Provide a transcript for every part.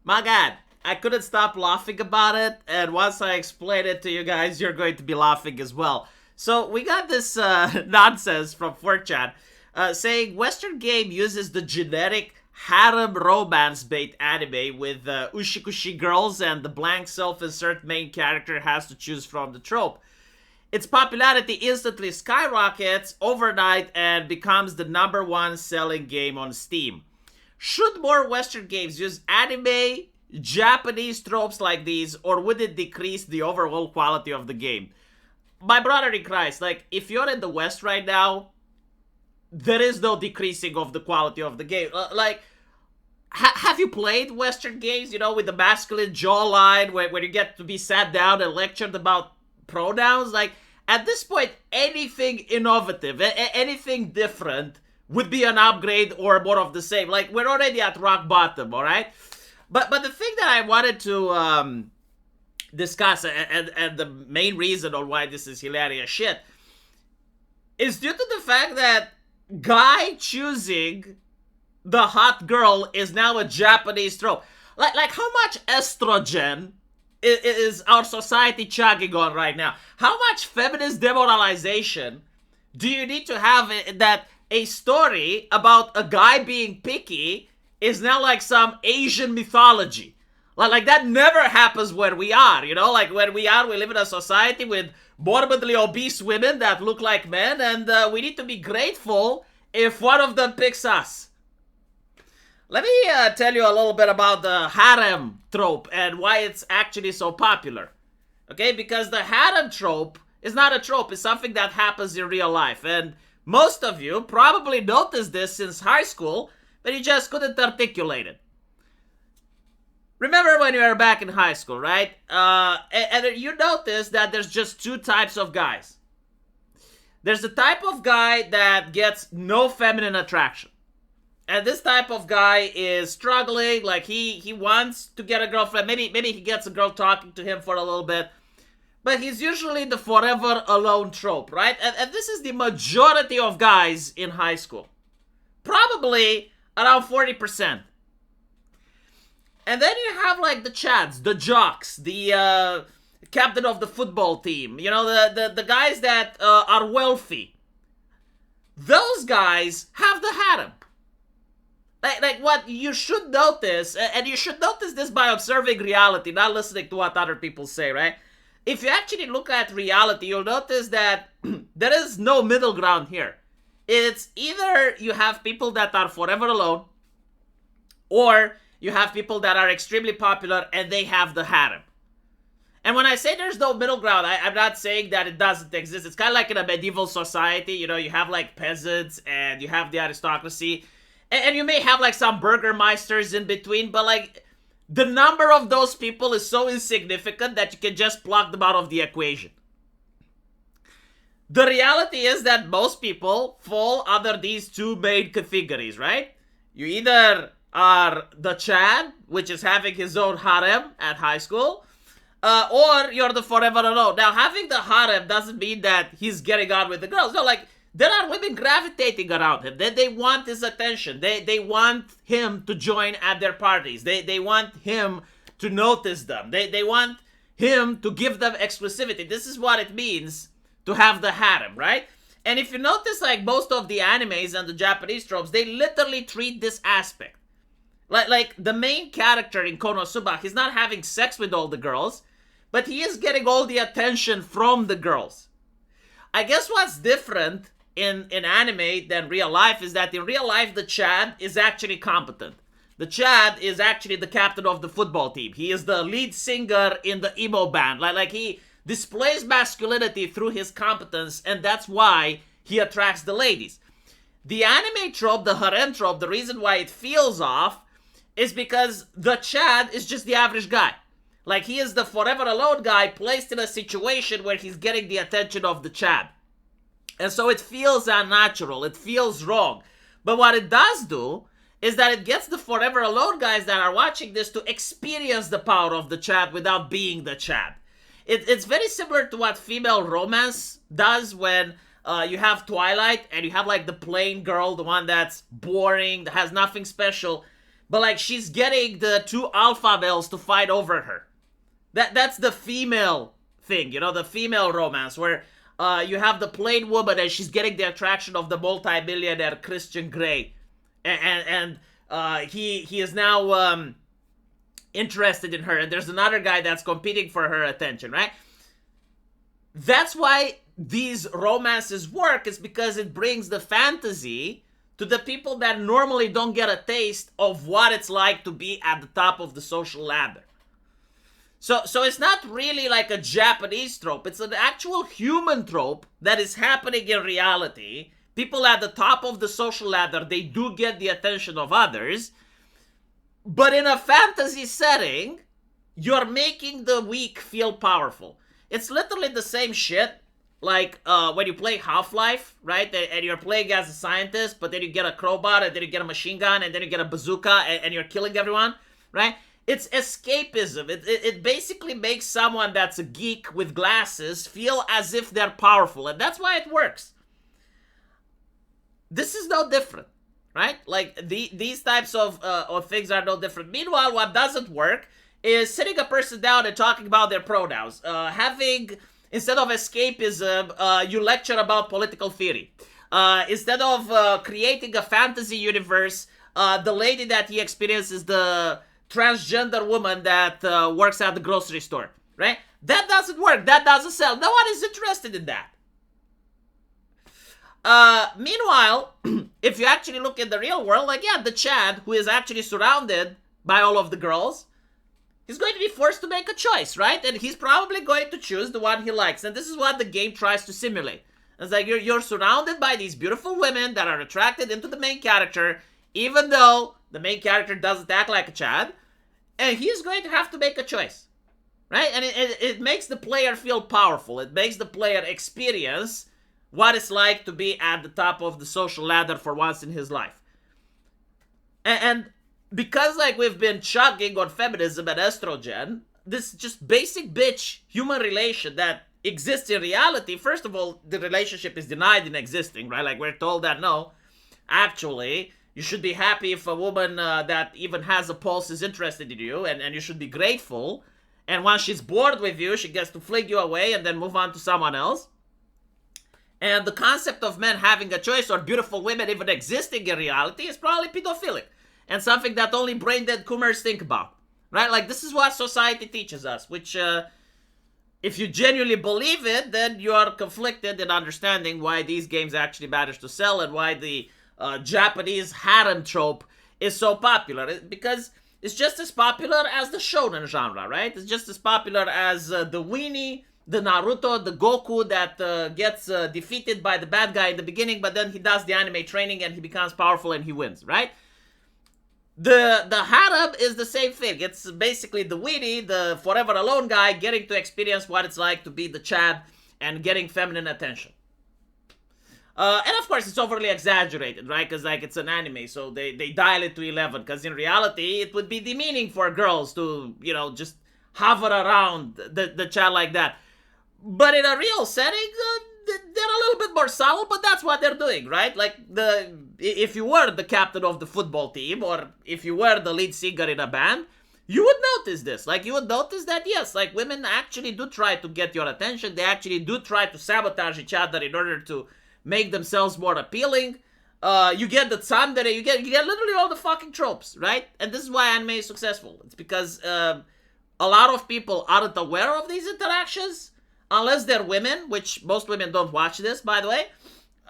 My God, I couldn't stop laughing about it, and once I explain it to you guys, you're going to be laughing as well. So we got this nonsense from 4chan saying Western game uses the generic harem romance bait anime with ushikushi girls and the blank self-insert main character has to choose from the trope. Its popularity instantly skyrockets overnight and becomes the #1 selling game on Steam. Should more Western games use anime, Japanese tropes like these, or would it decrease the overall quality of the game? My brother in Christ, like, if you're in the West right now, there is no decreasing of the quality of the game. Have you played Western games, with the masculine jawline, where you get to be sat down and lectured about pronouns? Like, at this point, anything innovative, anything different would be an upgrade or more of the same. Like, we're already at rock bottom, all right? But the thing that I wanted to discuss, and the main reason on why this is hilarious shit, is due to the fact that guy choosing the hot girl is now a Japanese trope. Like how much estrogen is our society chugging on right now? How much feminist demoralization do you need to have that a story about a guy being picky is now like some Asian mythology? Like that never happens where we are, Like where we are, we live in a society with morbidly obese women that look like men, and we need to be grateful if one of them picks us. Let me tell you a little bit about the harem trope and why it's actually so popular. Okay, because the harem trope is not a trope, it's something that happens in real life. And most of you probably noticed this since high school, but you just couldn't articulate it. Remember when you were back in high school, right? And you notice that there's just two types of guys. There's the type of guy that gets no feminine attraction. And this type of guy is struggling, like he wants to get a girlfriend. Maybe he gets a girl talking to him for a little bit. But he's usually the forever alone trope, right? And this is the majority of guys in high school. Probably around 40%. And then you have like the chads, the jocks, the captain of the football team. The guys that are wealthy. Those guys have the harem. Like what you should notice, and you should notice this by observing reality, not listening to what other people say, right? If you actually look at reality, you'll notice that there is no middle ground here. It's either you have people that are forever alone, or you have people that are extremely popular and they have the harem. And when I say there's no middle ground, I'm not saying that it doesn't exist. It's kind of like in a medieval society, you have like peasants and you have the aristocracy. And you may have like some burgermeisters in between, but like the number of those people is so insignificant that you can just pluck them out of the equation. The reality is that most people fall under these two main categories, right? You either are the Chad, which is having his own harem at high school, or you're the forever alone. Now, having the harem doesn't mean that he's getting on with the girls. No, like, there are women gravitating around him. They want his attention. They want him to join at their parties. They want him to notice them. They want him to give them exclusivity. This is what it means to have the harem, right? And if you notice, like, most of the animes and the Japanese tropes, they literally treat this aspect. Like the main character in Konosuba, he's not having sex with all the girls, but he is getting all the attention from the girls. I guess what's different in anime than real life is that in real life, the Chad is actually competent. The Chad is actually the captain of the football team. He is the lead singer in the emo band. Like he displays masculinity through his competence, and that's why he attracts the ladies. The anime trope, the harem trope, the reason why it feels off is because the Chad is just the average guy. Like, he is the forever alone guy placed in a situation where he's getting the attention of the Chad. And so it feels unnatural. It feels wrong. But what it does do is that it gets the forever alone guys that are watching this to experience the power of the Chad without being the Chad. It's very similar to what female romance does when you have Twilight and you have like the plain girl, the one that's boring, that has nothing special. but like she's getting the two alpha males to fight over her. That's the female thing, you know, the female romance where you have the plain woman and she's getting the attraction of the multi-millionaire Christian Grey, and he is now interested in her, and there's another guy that's competing for her attention, right? That's why these romances work, is because it brings the fantasy to the people that normally don't get a taste of what it's like to be at the top of the social ladder. So it's not really like a Japanese trope. It's an actual human trope that is happening in reality. People at the top of the social ladder, they do get the attention of others. But in a fantasy setting, you're making the weak feel powerful. It's literally the same shit like when you play Half-Life, right? And you're playing as a scientist, but then you get a crowbar, and then you get a machine gun, and then you get a bazooka, and you're killing everyone, right? It's escapism. It basically makes someone that's a geek with glasses feel as if they're powerful, and that's why it works. This is no different, right? Like, these types of things are no different. Meanwhile, what doesn't work is sitting a person down and talking about their pronouns. Having, instead of escapism, you lecture about political theory. Instead of creating a fantasy universe, the lady that he experiences the transgender woman that works at the grocery store, right? That doesn't work. That doesn't sell. No one is interested in that. Meanwhile, if you actually look at the real world, like, yeah, the Chad, who is actually surrounded by all of the girls, he's going to be forced to make a choice, right? And he's probably going to choose the one he likes. And this is what the game tries to simulate. It's like you're surrounded by these beautiful women that are attracted into the main character, even though the main character doesn't act like a Chad, and he's going to have to make a choice, right? And it makes the player feel powerful. It makes the player experience what it's like to be at the top of the social ladder for once in his life. And because, like, we've been chugging on feminism and estrogen, this just basic bitch human relation that exists in reality, first of all, the relationship is denied in existing, right? Like, we're told that, no, actually, you should be happy if a woman that even has a pulse is interested in you, and you should be grateful. And once she's bored with you, she gets to fling you away and then move on to someone else. And the concept of men having a choice, or beautiful women even existing in reality, is probably pedophilic. And something that only brain-dead coomers think about, right? Like, this is what society teaches us, which, if you genuinely believe it, then you are conflicted in understanding why these games actually manage to sell, and why the Japanese harem trope is so popular. Because it's just as popular as the shonen genre, right? It's just as popular as the weenie, the Naruto, the Goku that gets defeated by the bad guy in the beginning, but then he does the anime training and he becomes powerful and he wins, right? The harem is the same thing. It's basically the weenie, the forever alone guy, getting to experience what it's like to be the Chad and getting feminine attention. And of course, it's overly exaggerated, right? Because, like, it's an anime, so they dial it to 11. Because in reality, it would be demeaning for girls to, you know, just hover around the Chad like that. But in a real setting, they're a little bit more subtle, but that's what they're doing, right? Like, if you were the captain of the football team, or if you were the lead singer in a band, you would notice this. Like, you would notice that, yes, like, women actually do try to get your attention. They actually do try to sabotage each other in order to make themselves more appealing. You get the tsundere, you get literally all the fucking tropes, right? And this is why anime is successful. It's because a lot of people aren't aware of these interactions, unless they're women, which most women don't watch this, by the way,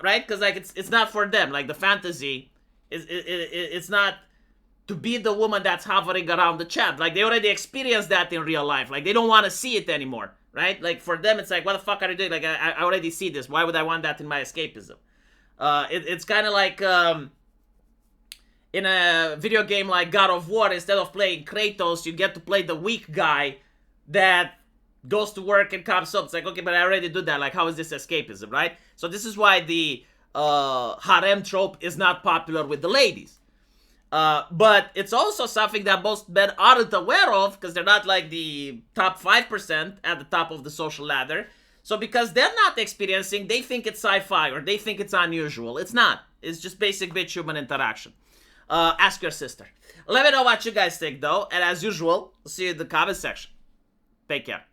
right? Because, like, it's not for them. Like, the fantasy it's not to be the woman that's hovering around the Chad. Like, they already experienced that in real life. Like, they don't want to see it anymore, right? Like, for them, it's like, what the fuck are you doing? Like, I already see this. Why would I want that in my escapism? It's kind of like in a video game like God of War, instead of playing Kratos, you get to play the weak guy that goes to work and comes up. It's like, okay, but I already did that. Like, how is this escapism, right? So this is why the harem trope is not popular with the ladies. But it's also something that most men aren't aware of, because they're not like the top 5% at the top of the social ladder. So because they're not experiencing, they think it's sci-fi, or they think it's unusual. It's not. It's just basic bitch human interaction. Ask your sister. Let me know what you guys think, though. And as usual, see you in the comment section. Take care.